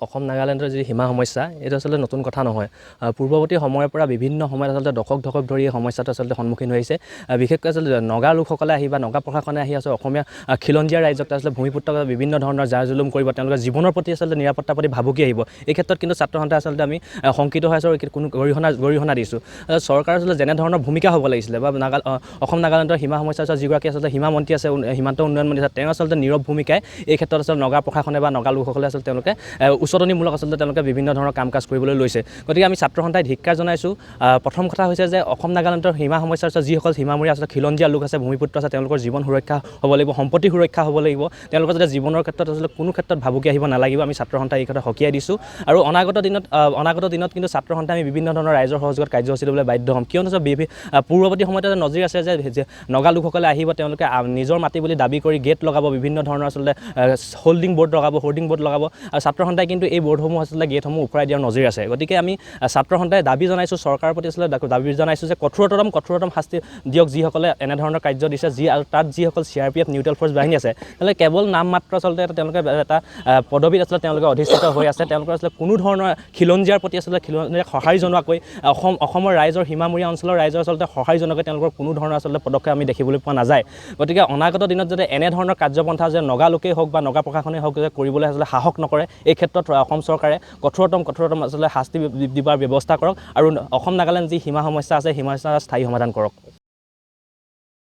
অসম নাগালেণ্ডৰ যি সীমা সমস্যা এইটো আচলতে নতুন কথা নহয়। পূৰ্বৱৰ্তী সময়ৰ পৰা বিভিন্ন সময়ত আচলতে দশক ধৰি এই সমস্যাটো আচলতে সন্মুখীন হৈ আহিছে। বিশেষকৈ আচলতে নগা লোকসকলে আহি বা নগা প্ৰশাসনে আহি আচলতে অসমীয়া খিলঞ্জীয়া ৰাইজক আচলতে ভূমিপুত্ৰক বিভিন্ন ধৰণৰ জাৰ জুলুম কৰিব, তেওঁলোকৰ জীৱনৰ প্ৰতি আচলতে নিৰাপত্তাৰ প্ৰতি ভাবুকি আহিব। এই ক্ষেত্ৰত কিন্তু ছাত্ৰ সন্থাই আচলতে আমি শংকিত হৈ আছোঁ আৰু কোনো গৰিহণা দিছোঁ। চৰকাৰৰ আচলতে যেনেধৰণৰ ভূমিকা হ'ব লাগিছিলে বা অসম নাগালেণ্ডৰ সীমা সমস্যা যিগৰাকী আচলতে সীমা মন্ত্ৰী আছে, সীমান্ত উন্নয়ন মন্ত্ৰী আছে, তেওঁ আচলতে নীৰৱ ভূমিকাই এই ক্ষেত্ৰত আচলতে নগা প্ৰশাসনে বা নগা লোকসকলে আচলতে তেওঁলোকে উচতনিমূলক আচলতে তেওঁলোকে বিভিন্ন ধৰণৰ কাম কাজ কৰিবলৈ লৈছে। গতিকে আমি ছাত্ৰ সন্থাই ধিক্কাৰ জনাইছোঁ। প্ৰথম কথা হৈছে যে অসম নাগালেণ্ডৰ সীমা সমস্যাৰ যিসকল সীমামূৰীয়া আচলতে খিলঞ্জীয়া লোক আছে, ভূমিপুত্ৰ আছে, তেওঁলোকৰ জীৱন সুৰক্ষা হ'ব লাগিব, সম্পত্তি সুৰক্ষা হ'ব লাগিব। তেওঁলোকৰ যাতে জীৱনৰ ক্ষেত্ৰত আচলতে কোনো ক্ষেত্ৰত ভাবুকি আহিব নালাগিব, আমি ছাত্ৰ সন্থাই এই কথা সকীয়াই দিছোঁ। আৰু অনাগত দিনত কিন্তু ছাত্ৰ সন্থাই আমি বিভিন্ন ধৰণৰ ৰাইজৰ সহযোগত কাৰ্যসূচী ল'বলৈ বাধ্য হ'ম। কিয়নো পূৰ্বৱৰ্তী সময়তে নজিৰ আছে যে নগা লোকসকলে আহিব, তেওঁলোকে নিজৰ মাটি বুলি দাবী কৰি গেট লগাব, বিভিন্ন ধৰণৰ আচলতে হোল্ডিং বৰ্ড লগাব আৰু ছাত্ৰ সন্থাই কিন্তু এই বৰ্ডসমূহ আচলতে গেটসমূহ উফৰাই দিয়াৰ নজিৰ আছে। গতিকে আমি ছাত্ৰ সন্থাই দাবী জনাইছোঁ, চৰকাৰৰ প্ৰতি আচলতে দাবী জনাইছোঁ যে কঠোৰতম শাস্তি দিয়ক যিসকলে এনেধৰণৰ কাৰ্য দিছে, আৰু তাত যিসকল CRPF নিউট্ৰেল ফ'ৰ্চ বাহিনী আছে, তেওঁলোকে কেৱল নামমাত্ৰ আচলতে তেওঁলোকে এটা পদবীত আচলতে তেওঁলোকে অধিষ্ঠিত হৈ আছে। তেওঁলোকৰ আচলতে কোনো ধৰণৰ খিলঞ্জীয়াৰ প্ৰতি আচলতে খিলঞ্জীয়াক সঁহাৰি জনোৱাকৈ অসমৰ ৰাইজৰ সীমামূৰীয়া অঞ্চলৰ ৰাইজৰ আচলতে সঁহাৰি জনোৱাকৈ তেওঁলোকৰ কোনো ধৰণৰ আচলতে পদক্ষেপ আমি দেখিবলৈ পোৱা নাযায়। গতিকে অনাগত দিনত যাতে এনেধৰণৰ কাৰ্যপন্থা যে নগা লোকেই হওক বা নগা প্ৰশাসনেই হওক যে কৰিবলৈ আচলতে সাহস নকৰে, এই ক্ষেত্ৰত অসম চৰকাৰে কঠোৰতম আচলতে শাস্তি দিবৰ ব্যৱস্থা কৰক আৰু অসম নাগালেণ্ড যি সীমা সমস্যা আছে, সীমা সমস্যা স্থায়ী সমাধান কৰক।